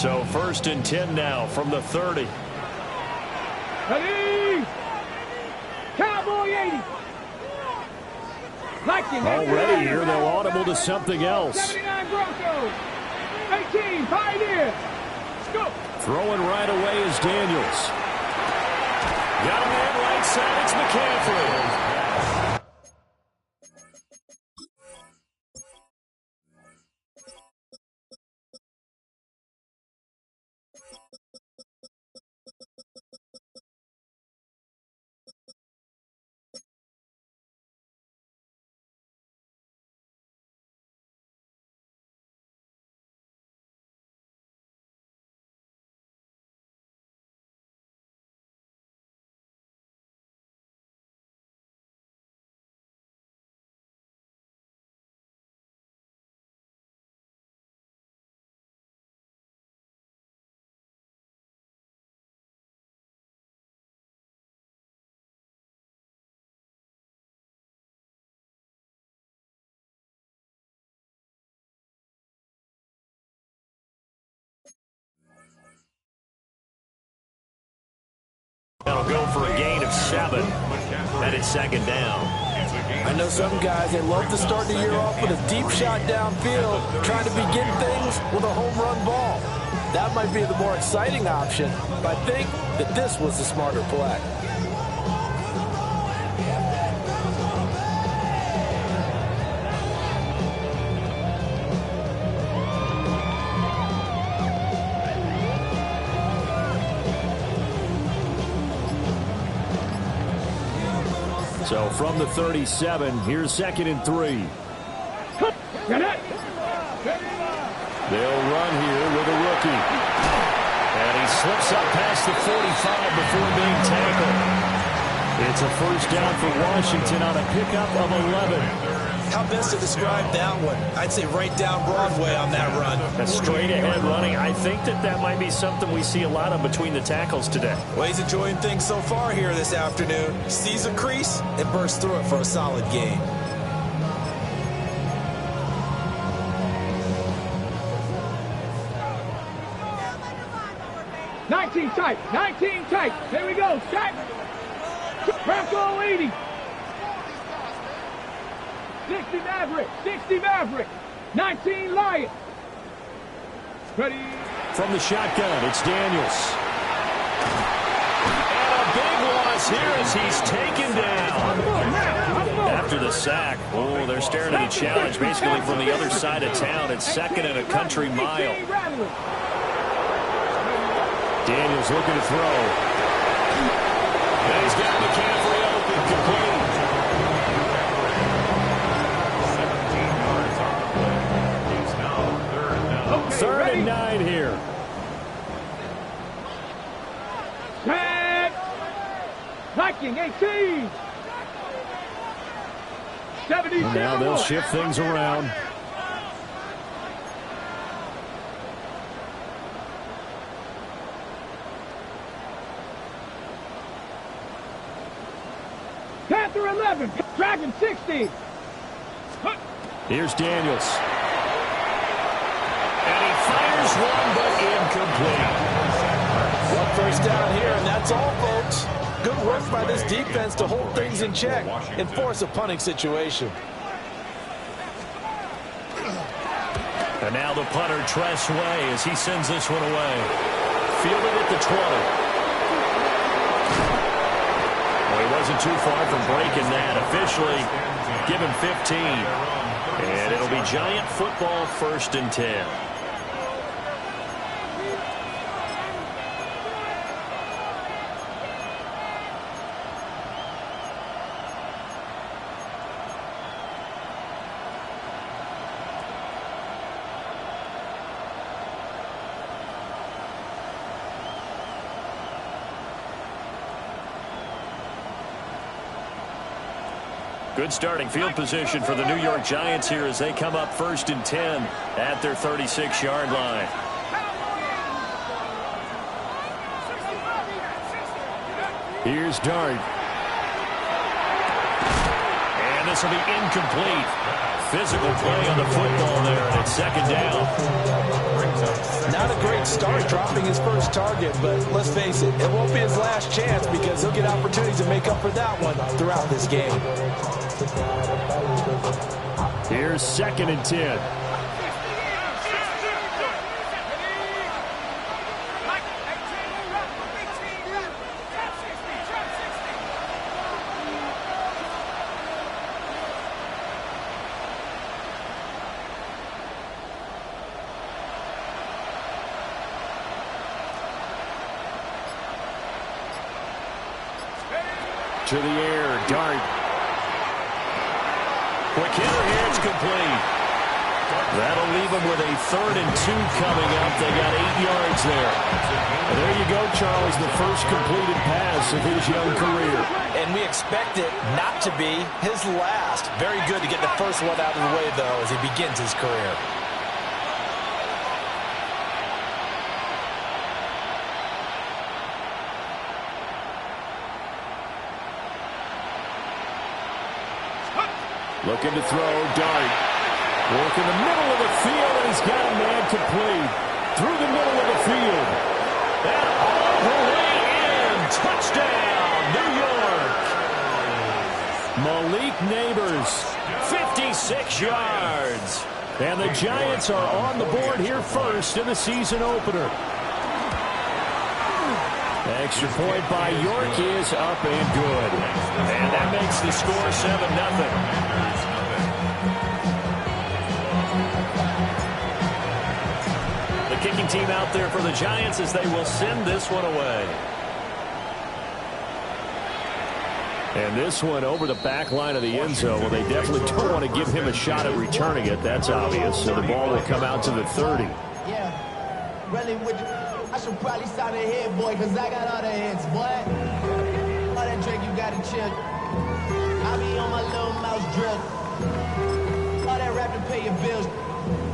So 1st and 10 now from the 30. Ready? Cowboy 80. Already here, they're audible to something else. 79 Broncos. 18 Pioneers. Let's go. Throwing right away is Daniels. Got a man right side. It's McCaffrey. That'll go for a gain of 7. That is 2nd down. I know some guys, they love to start the year off with a deep shot downfield, trying to begin things with a home run ball. That might be the more exciting option, but I think that this was the smarter play. So from the 37, here's 2nd and 3. They'll run here with a rookie. And he slips up past the 45 before being tackled. It's a 1st down for Washington on a pickup of 11. How best to describe that one? I'd say right down Broadway on that run. That's straight ahead running. I think that might be something we see a lot of between the tackles today. Well, he's enjoying things so far here this afternoon. Sees a crease and bursts through it for a solid gain. Tight, 19 tight. Here we go. Set. Bronco 80. 60 Maverick. 60 Maverick. 19 Lion. Ready. From the shotgun, it's Daniels. And a big loss here as he's taken down. After the sack, oh, they're staring at a challenge basically from the other side of town. It's 2nd and a country mile. Daniels looking to throw. And he's got McCaffrey open, complete. 3rd and 9 here. Set. Viking 18. 70. Now they'll shift things around. Panther 11. Dragon 60. Here's Daniels. And he fires one, but incomplete. One 1st down here, and that's all, folks. Good work by this defense to hold things in check and force a punting situation. And now the punter, Tress Way, as he sends this one away. Fielded at the 20. Well, he wasn't too far from breaking that. Officially given 15. And it'll be Giant football 1st and 10. Good starting field position for the New York Giants here as they come up 1st and 10 at their 36-yard line. Here's Dart. And this will be incomplete. Physical play on the football there, and it's 2nd down. Not a great start dropping his first target, but let's face it, it won't be his last chance because he'll get opportunities to make up for that one throughout this game. Here's 2nd and 10. To the air, Dart. Quick hitter here, it's complete. That'll leave them with a 3rd and 2 coming up. They got 8 yards there. And there you go, Charles, the first completed pass of his young career. And we expect it not to be his last. Very good to get the first one out of the way, though, as he begins his career. Looking to throw, Dart. Work in the middle of the field, and he's got a man complete. Through the middle of the field. And all the way in. Touchdown, New York. Malik Neighbors, 56 yards. And the Giants are on the board here first in the season opener. Extra point by York is up and good. And that makes the score 7-0. The kicking team out there for the Giants as they will send this one away. And this one over the back line of the end zone. Well, they definitely don't want to give him a shot at returning it. That's obvious. So the ball will come out to the 30. Yeah, really with I should probably sign a head, boy, because I got all the hits, boy. All that drink, you got to chill. I be on my little mouse drip. All that rap to pay your bills.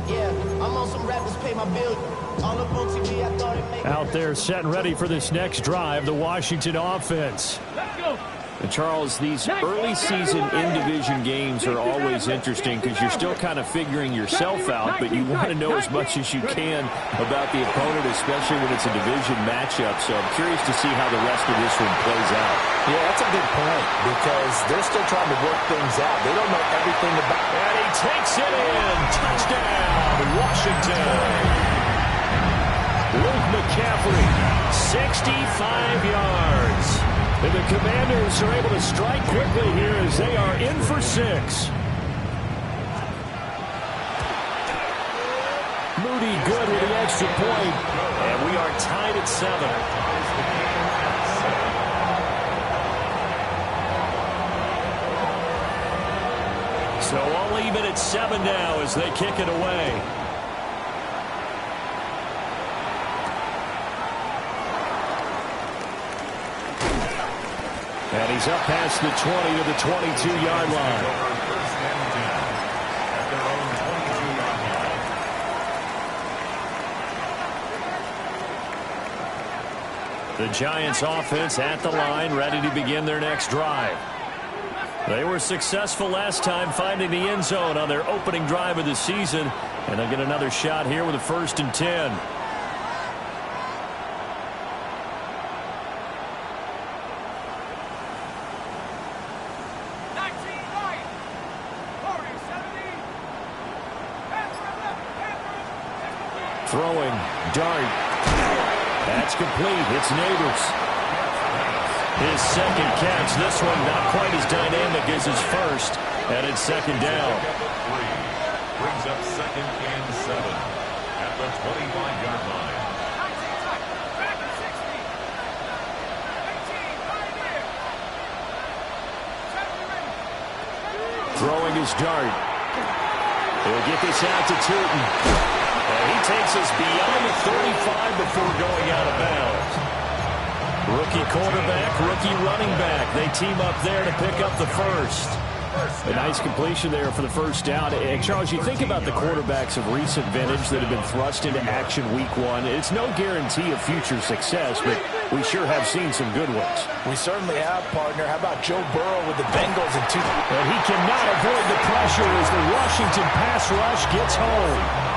Yeah, I'm on some rappers pay my bills. All up on TV, I thought it made... Out there set and ready for this next drive, the Washington offense. Let's go. And Charles, these early season in-division games are always interesting because you're still kind of figuring yourself out, but you want to know as much as you can about the opponent, especially when it's a division matchup. So I'm curious to see how the rest of this one plays out. Yeah, that's a good point because they're still trying to work things out. They don't know everything about it. And he takes it in. Touchdown, Washington. Luke McCaffrey, 65 yards. And the Commanders are able to strike quickly here as they are in for 6. Moody good with the extra point. And we are tied at 7. So all even at 7 now as they kick it away. And he's up past the 20 to the 22-yard line. The Giants offense at the line, ready to begin their next drive. They were successful last time finding the end zone on their opening drive of the season. And they'll get another shot here with a 1st and 10. Throwing, Dart. That's complete. It's Neighbors. His second catch. This one not quite as dynamic as his first. And it's 2nd down. Brings up 2nd and 7 at the 25-yard line. Throwing his Dart. He'll get this out to Tootin. And he takes us beyond the 35 before going out of bounds. Rookie quarterback, rookie running back. They team up there to pick up the first. A nice completion there for the first down. And Charles, you think about the quarterbacks of recent vintage that have been thrust into action week 1. It's no guarantee of future success, but we sure have seen some good ones. We certainly have, partner. How about Joe Burrow with the Bengals in 2? And he cannot avoid the pressure as the Washington pass rush gets home.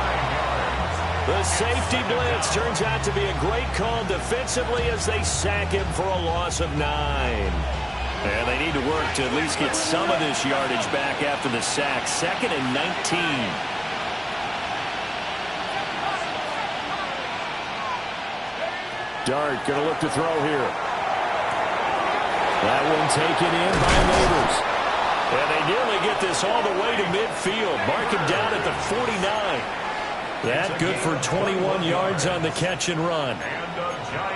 The safety blitz turns out to be a great call defensively as they sack him for a loss of 9. And they need to work to at least get some of this yardage back after the sack. 2nd and 19. Dart going to look to throw here. That one taken in by Neighbors. And they nearly get this all the way to midfield. Mark him down at the 49. That good for 21 yards on the catch and run.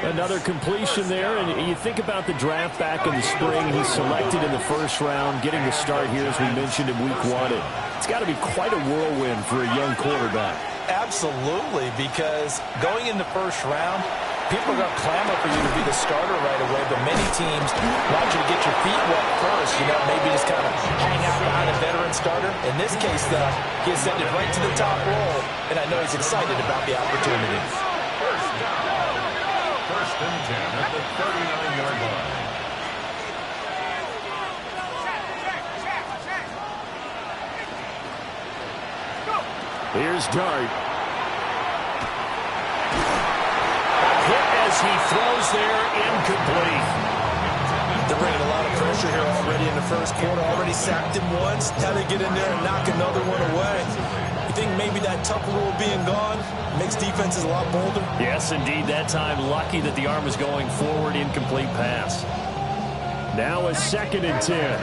Another completion there, and you think about the draft back in the spring. He's selected in the first round, getting the start here, as we mentioned, in week 1. It's got to be quite a whirlwind for a young quarterback. Absolutely, because going in the first round, people are going to clamor for you to be the starter right away, but many teams want you to get your feet wet first, maybe just kind of hang out behind a veteran starter. In this case, though, he ascended right to the top role, and I know he's excited about the opportunity. First down. 1st and 10 at the 39-yard line. Here's Dart. Hit as he throws there, incomplete. They're bringing a lot of pressure here already in the first quarter. Already sacked him once. How to get in there and knock another one away. You think maybe that Tucker rule being gone makes defenses a lot bolder? Yes, indeed. That time, lucky that the arm was going forward. Incomplete pass. Now a 2nd and 10.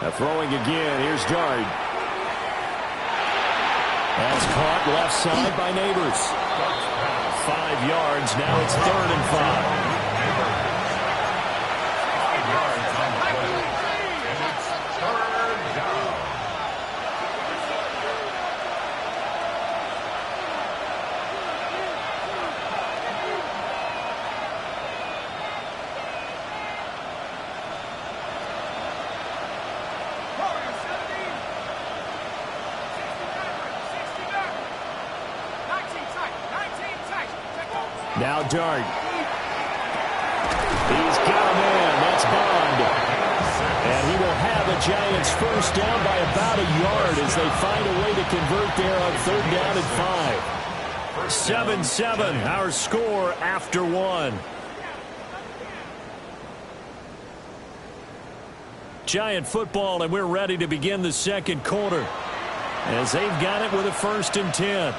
Now throwing again. Here's Dart. That's caught left side by Neighbors. 5 yards. Now it's 3rd and 5. 5 yards on the play. And it's 3rd down. Now Dart. He's got a man. That's Bond. And he will have a Giants first down by about a yard as they find a way to convert there on 3rd down and 5. 7-7, our score after 1. Giant football, and we're ready to begin the second quarter as they've got it with a 1st and 10.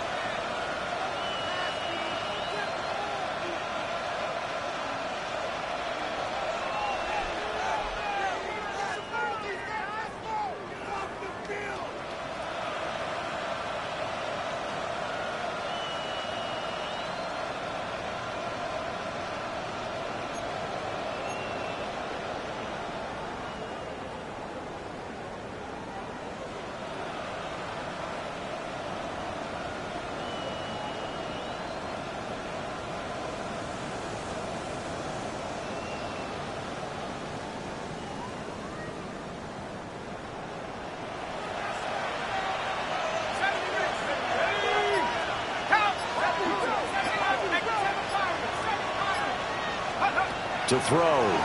To throw,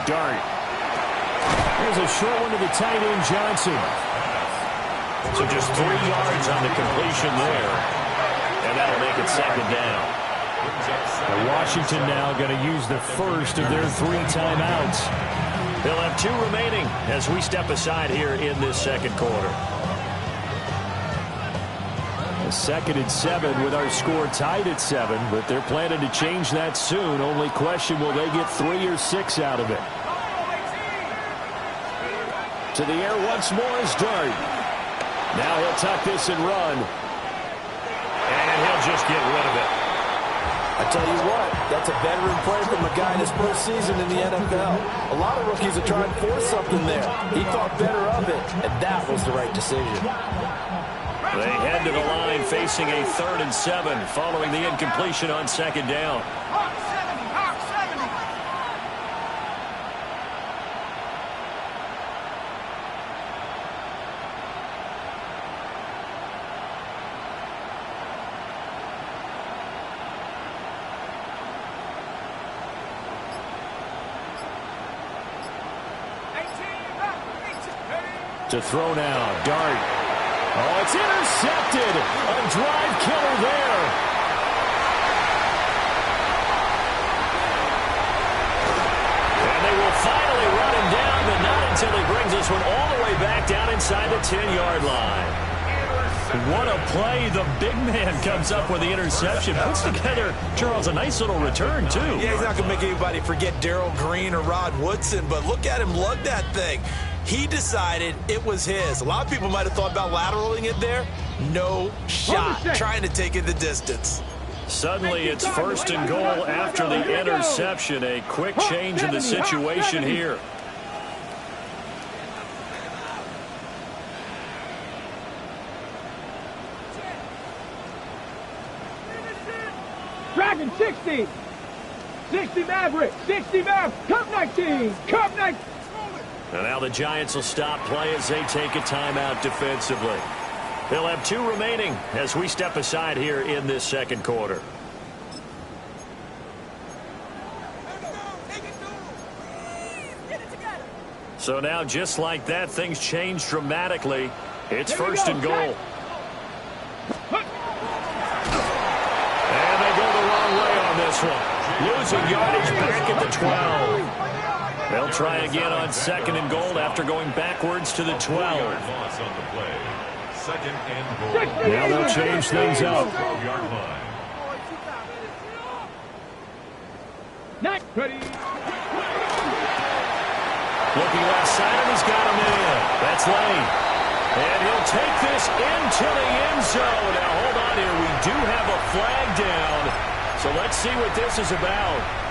Dart. There's a short one to the tight end, Johnson. So just 3 yards on the completion there. And that'll make it 2nd down. Now Washington now going to use the first of their 3 timeouts. They'll have 2 remaining as we step aside here in this second quarter. 2nd and 7 with our score tied at 7, but they're planning to change that soon. Only question, will they get 3 or 6 out of it? To the air once more is Dart. Now he'll tuck this and run. And he'll just get rid of it. I tell you what, that's a veteran play from a guy in his first season in the NFL. A lot of rookies are trying to force something there. He thought better of it, and that was the right decision. They head to the line facing a 3rd and 7 following the incompletion on 2nd down. To throw now, Dart. Oh, it's intercepted. A drive killer there. And they will finally run him down, but not until he brings this one all the way back down inside the 10-yard line. What a play. The big man comes up with the interception. Puts together, Charles, a nice little return, too. Yeah, he's not going to make anybody forget Darrell Green or Rod Woodson, but look at him lug that thing. He decided it was his. A lot of people might have thought about lateraling it there. No shot. Trying to take it the distance. Suddenly, it's 1st and goal after the interception. A quick change in the situation here. Dragon 60. 60 Maverick. 60 Maverick. Cup 19. Cup 19. And now the Giants will stop play as they take a timeout defensively. They'll have 2 remaining as we step aside here in this second quarter. So now, just like that, things change dramatically. It's 1st and goal. And they go the wrong way on this one. Losing yardage back at the 12. They'll try again on 2nd and goal after going backwards to the 12. Loss on the play. 2nd and goal. Now they'll change things up. 12-yard line. Not ready. Looking left side, and he's got him in. That's Lane. And he'll take this into the end zone. Now, hold on here. We do have a flag down. So let's see what this is about.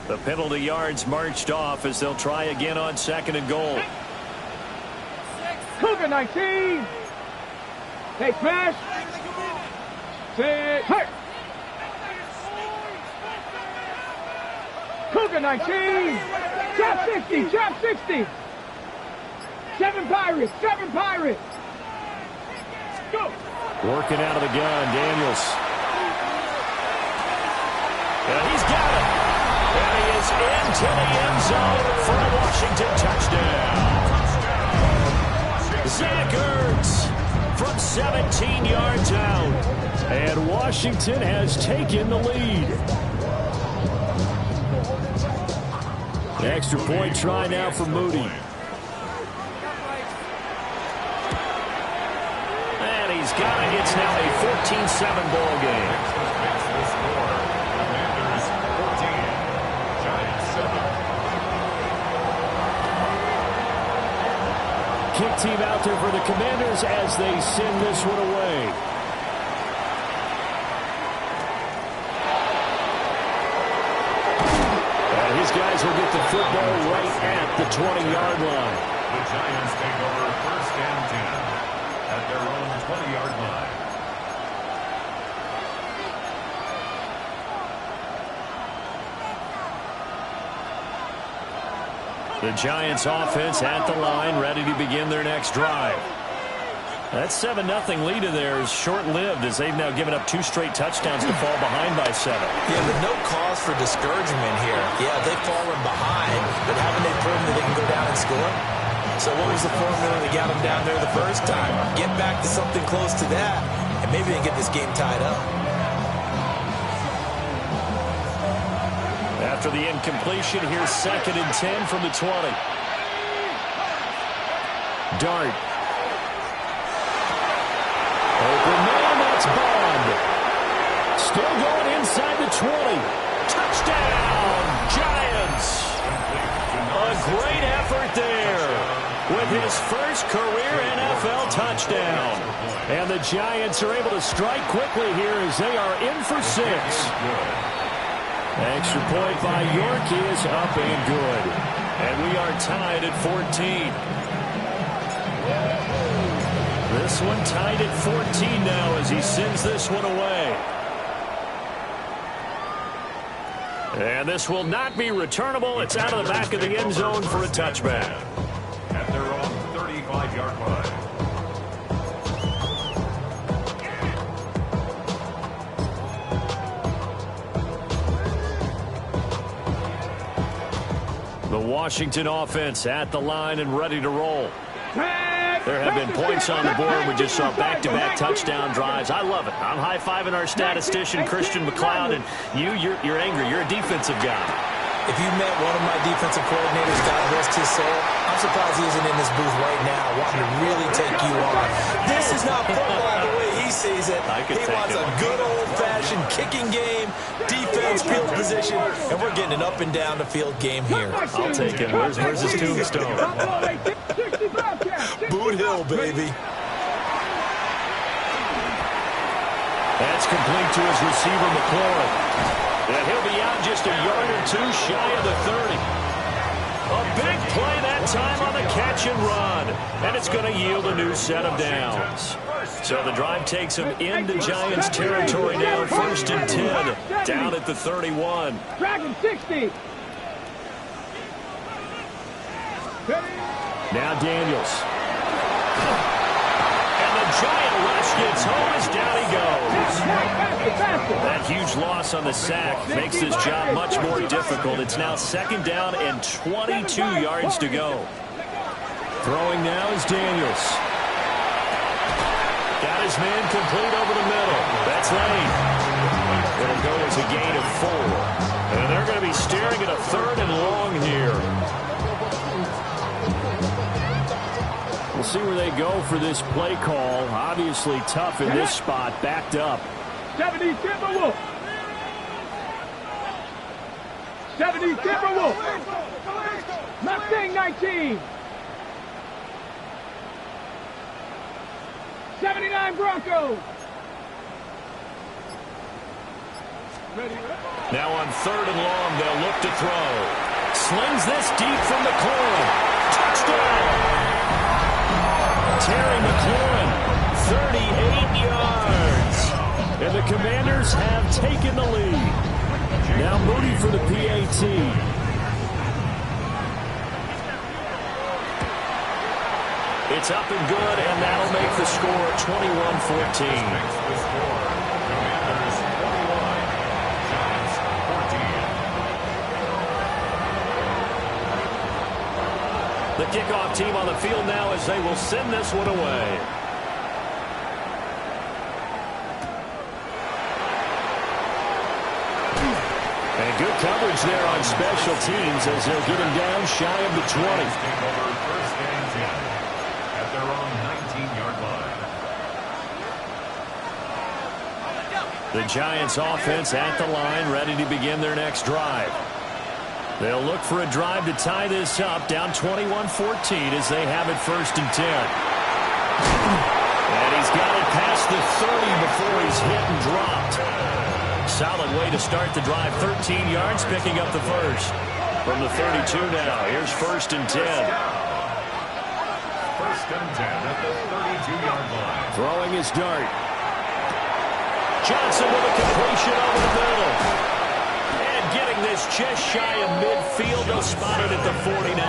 The penalty yards marched off as they'll try again on 2nd and goal. Cougar 19. Hey, smash. Say, hey. Cougar 19. Trap 60. Trap 60. 7 Pirates. 7 Pirates. Go. Working out of the gun, Daniels. And he's got it. And he is into the end zone for a Washington touchdown. Zach Ertz from 17 yards out. And Washington has taken the lead. An extra point try now for Moody. And he's got it. It's now a 14-7 ball game. Kick team out there for the Commanders as they send this one away. And his guys will get the football right at the 20-yard line. The Giants take over 1st and 10 at their own 20-yard line. The Giants offense at the line, ready to begin their next drive. That 7-0 lead of theirs is short-lived as they've now given up 2 straight touchdowns to fall behind by 7. Yeah, but no cause for discouragement here. Yeah, they've fallen behind, but haven't they proven that they can go down and score? So what was the formula that got them down there the first time? Get back to something close to that, and maybe they can get this game tied up. After the incompletion, here's 2nd and 10 from the 20. Dart. Open man, that's Bond. Still going inside the 20. Touchdown, Giants. A great effort there with his first career NFL touchdown. And the Giants are able to strike quickly here as they are in for 6. Extra point by York is up and good. And we are tied at 14. This one tied at 14 now as he sends this one away. And this will not be returnable. It's out of the back of the end zone for a touchback. At their own 35-yard line. The Washington offense at the line and ready to roll. There have been points on the board. We just saw back-to-back touchdown drives. I love it. I'm high-fiving our statistician, Christian McLeod, and you're angry. You're a defensive guy. If you met one of my defensive coordinators, God rest his soul, I'm surprised he isn't in this booth right now wanting to really take you on. This is not football the way he sees it. He wants a good old-fashioned kicking game, defense, field position, and we're getting an up and down the field game here. I'll take it. Where's his tombstone? Boot Hill, baby. That's complete to his receiver, McLaurin. And he'll be out just a yard or two shy of the 30. A big play that time on the catch and run. And it's going to yield a new set of downs. So the drive takes him into Giants territory now. 1st and 10. Down at the 31. Dragon 60. Now Daniels. And the Giant rush gets home as down he goes. That huge loss on the sack makes this job much more difficult. It's now 2nd down and 22 yards to go. Throwing now is Daniels. Got his man complete over the middle. That's Lane. It'll go as a gain of 4. And they're going to be staring at a 3rd and long here. We'll see where they go for this play call. Obviously tough in this spot, backed up. 70 Timberwolf. 70 Timberwolf. Mustang 19. 79 Broncos. Now on 3rd and long, they'll look to throw. Slings this deep from McLaurin. Touchdown! Terry McLaurin, 38 yards. And the Commanders have taken the lead. Now Moody for the PAT. It's up and good, and that'll make the score 21-14. The kickoff team on the field now as they will send this one away. And good coverage there on special teams as they'll get him down shy of the 20. First and 10 at their own 19-yard line. The Giants offense at the line, ready to begin their next drive. They'll look for a drive to tie this up, down 21-14 as they have it 1st and 10. And he's got it past the 30 before he's hit and dropped. Solid way to start the drive, 13 yards, picking up the first. From the 32 now, here's 1st and 10. 1st and 10 at the 32-yard line. Throwing his dart. Johnson with a completion over the middle. Getting this just shy of midfield. They'll spot it at the 49.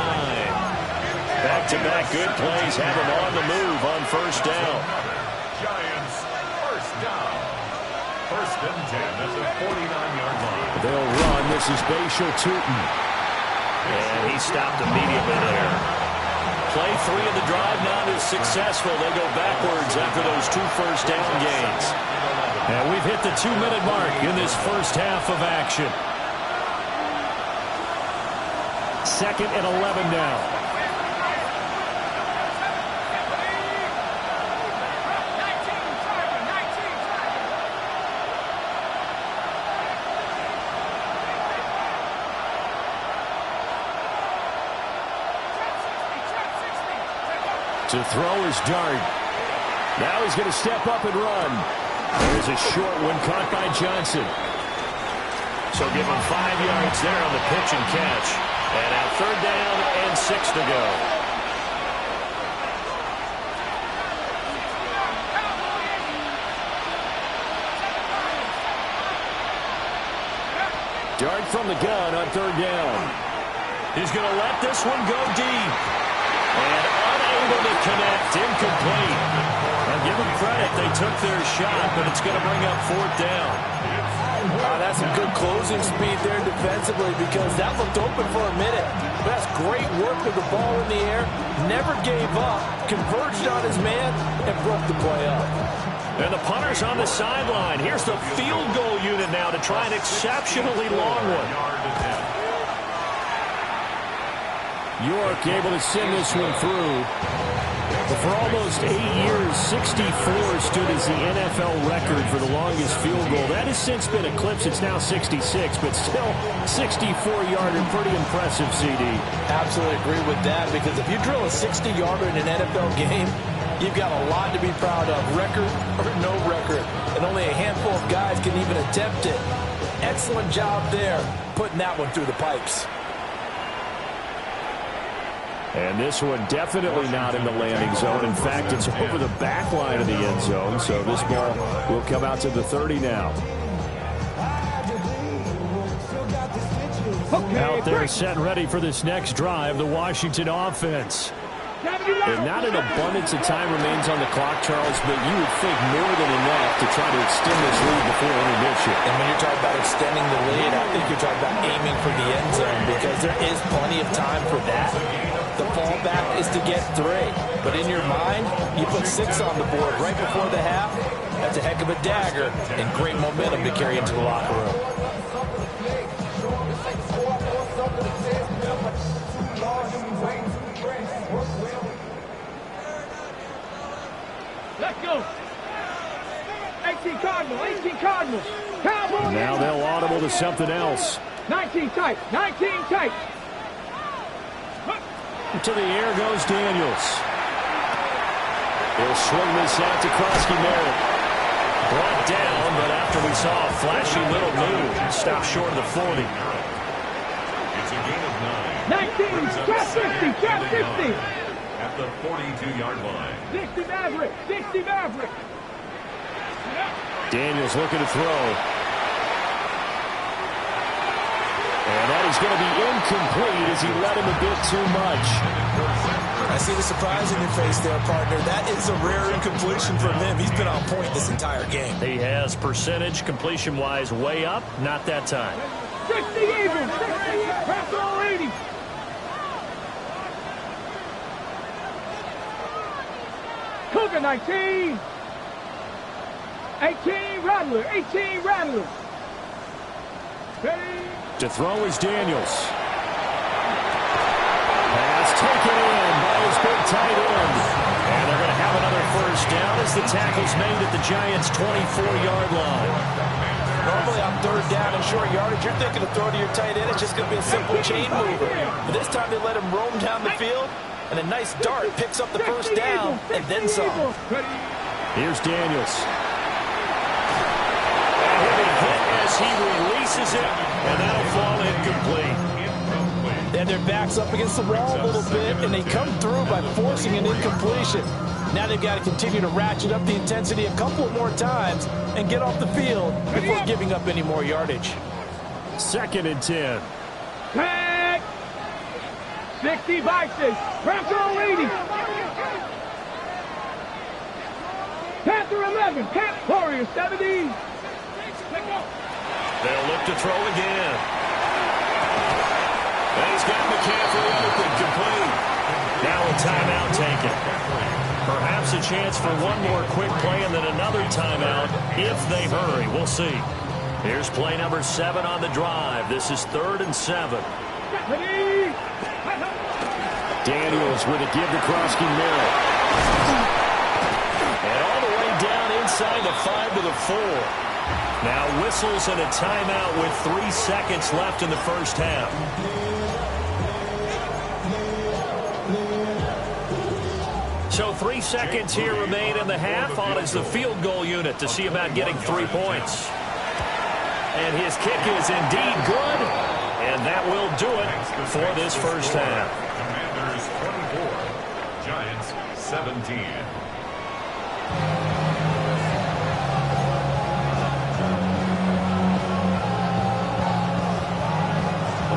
Back-to-back good plays have him on the move on 1st down. Giants, 1st down. 1st and 10 at the 49-yard line. They'll run. This is Bashal Tutin. And he stopped immediately there. Play 3 of the drive not as successful. They go backwards after those 2 1st down gains. And we've hit the 2-minute mark in this first half of action. 2nd and 11 now. To throw his dart. Now he's going to step up and run. There's a short one caught by Johnson. So give him 5 yards there on the pitch and catch. And now 3rd down and 6 to go. Dart from the gun on 3rd down. He's going to let this one go deep. And unable to connect, incomplete. Now give them credit, they took their shot, but it's going to bring up 4th down. That's some good closing speed there defensively because that looked open for a minute. But that's great work with the ball in the air. Never gave up, converged on his man, and broke the play up. And the punter's on the sideline. Here's the field goal unit now to try an exceptionally long one. York able to send this one through. But for almost 8 years, 64 stood as the NFL record for the longest field goal. That has since been eclipsed. It's now 66, but still 64-yarder. Pretty impressive, CD. Absolutely agree with that, because if you drill a 60-yarder in an NFL game, you've got a lot to be proud of, record or no record. And only a handful of guys can even attempt it. Excellent job there, putting that one through the pipes. And this one definitely not in the landing zone. In fact, it's over the back line of the end zone. So this ball will come out to the 30 now. Out there set and ready for this next drive, the Washington offense. And not an abundance of time remains on the clock, Charles, but you would think more than enough to try to extend this lead before intermission. And when you're talking about extending the lead, I think you're talking about aiming for the end zone, because there is plenty of time for that. The fallback is to get 3. But in your mind, you put 6 on the board right before the half. That's a heck of a dagger and great momentum to carry into the locker room. Let's go. 18 Cardinals, 18 Cardinals. Cowboys. Now they'll audible to something else. 19 tight, 19 tight. To the air goes Daniels. He'll swing this out to Krosky-Merritt. Brought down, but after we saw a flashy little move, stopped short of the 40. It's a gain of 9. 19, trap 50, trap 50. At the 42-yard line. 60 Maverick, 60 Maverick. Daniels looking to throw. And that is going to be incomplete as he let him a bit too much. I see the surprise in your face there, partner. That is a rare incompletion from him. He's been on point this entire game. He has percentage completion-wise way up. Not that time. 60 Eagles, 60 Eagles, all 80. Cougar 19. 18 Rattler, 18 Rattler. Ready? To throw is Daniels. Pass taken in by his big tight end. And they're going to have another first down as the tackle's made at the Giants' 24-yard line. Normally on 3rd down and short yardage, you're thinking to throw to your tight end. It's just going to be a simple chain mover. But this time they let him roam down the field, and a nice dart picks up the first down and then some. Here's Daniels. And he'll be hit as he releases it, and that'll fall incomplete. And their back's up against the wall a little bit, and they come through by forcing an incompletion. Now they've got to continue to ratchet up the intensity a couple more times and get off the field before giving up any more yardage. 2nd and 10. Tag. 60 Vikings. Panther 80. Panther 11. Warriors 70. They'll look to throw again. And he's got McCaffrey open, complete. Now a timeout taken. Perhaps a chance for one more quick play and then another timeout if they hurry. We'll see. Here's play number 7 on the drive. This is 3rd and 7. Daniels with a give to Krosky-Merritt. And all the way down inside the 5 to the 4. Now whistles and a timeout with 3 seconds left in the first half. So 3 seconds here remain in the half. On is the field goal unit to see about getting 3 points. And his kick is indeed good. And that will do it for this first half. Commanders 24, Giants 17.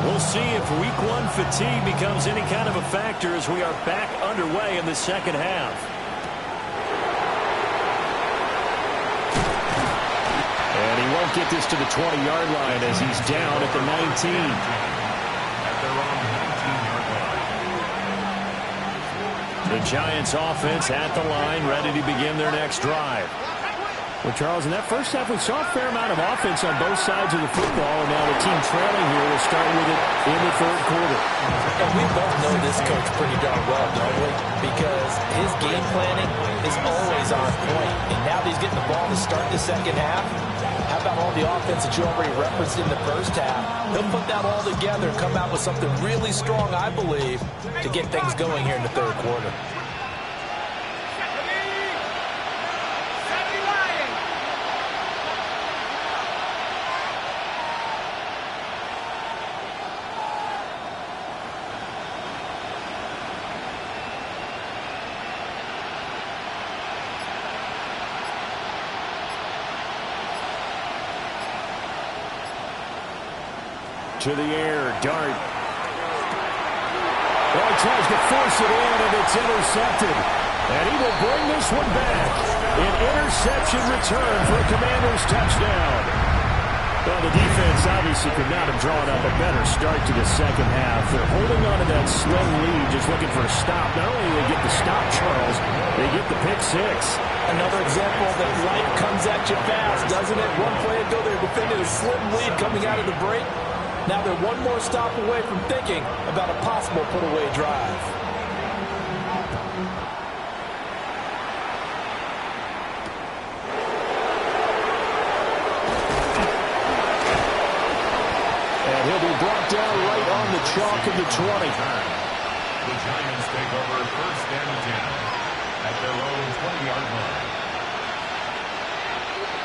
We'll see if week 1 fatigue becomes any kind of a factor as we are back underway in the second half. And And he won't get this to the 20-yard line as he's down at the 19. At their own 19-yard line. The Giants offense at the line, ready to begin their next drive. Well, Charles, in that first half, we saw a fair amount of offense on both sides of the football, and now the team trailing here will start with it in the third quarter. And we both know this coach pretty darn well, don't we? Because his game planning is always on point. And now that he's getting the ball to start the second half, how about all the offense that you already referenced in the first half? He'll put that all together and come out with something really strong, I believe, to get things going here in the third quarter. To the air, Dart. Oh, he tries to force it in, and it's intercepted. And he will bring this one back. An interception return for a Commanders touchdown. Well, the defense obviously could not have drawn up a better start to the second half. They're holding on to that slow lead, just looking for a stop. Not only do they get the stop, Charles, they get the pick six. Another example that life comes at you fast, doesn't it? One play ago, they were defending a slim lead coming out of the break. Now they're one more stop away from thinking about a possible put-away drive. And he'll be brought down right on the chalk of the 20. The Giants take over first and 10 at their own 20-yard line.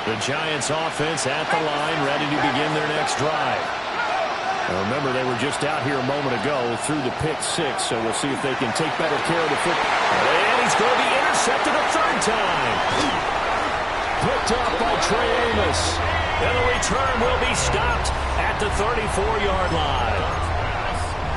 The Giants offense at the line, ready to begin their next drive. Now remember, they were just out here a moment ago through the pick six, so we'll see if they can take better care of the football. And he's going to be intercepted a third time. Picked up by Trey Amos. And the return will be stopped at the 34-yard line.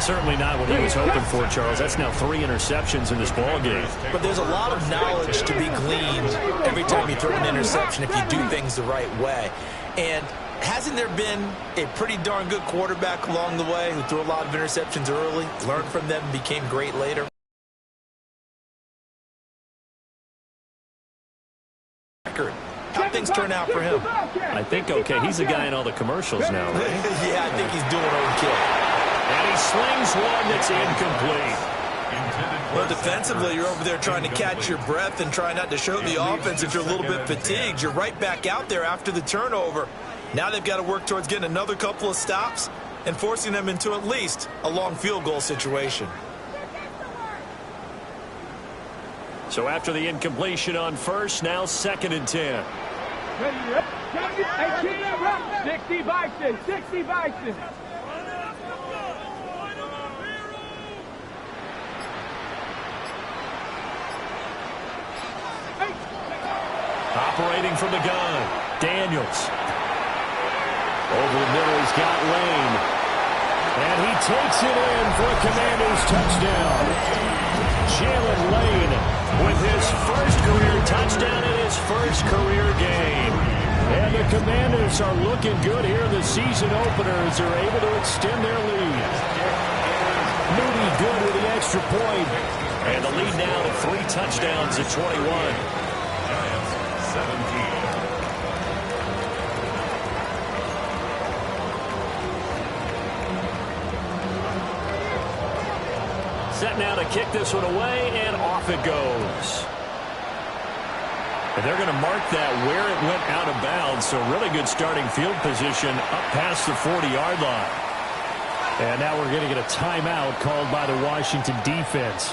Certainly not what he was hoping for, Charles. That's now 3 interceptions in this ballgame. But there's a lot of knowledge to be gleaned every time you throw an interception if you do things the right way. And hasn't there been a pretty darn good quarterback along the way who threw a lot of interceptions early, learned from them, and became great later? How things turn out for him? I think okay. He's a guy in all the commercials now, right? Yeah, I think he's doing okay. And he slings one that's incomplete. Well, defensively, you're over there trying to catch your breath and try not to show the offense that you're a little bit fatigued. You're right back out there after the turnover. Now they've got to work towards getting another couple of stops and forcing them into at least a long field goal situation. So after the incompletion on first, now 2nd and 10. 60 Bison, 60 Bison. Operating from the gun, Daniels. Over the middle, he's got Lane. And he takes it in for a Commanders touchdown. Jalen Lane with his first career touchdown in his first career game. And the Commanders are looking good here in the season opener as they're able to extend their lead. Moody good with the extra point. And the lead now to 3 touchdowns at 21. Giants 17. Set now to kick this one away, and off it goes. And they're going to mark that where it went out of bounds, so really good starting field position up past the 40-yard line. And now we're going to get a timeout called by the Washington defense.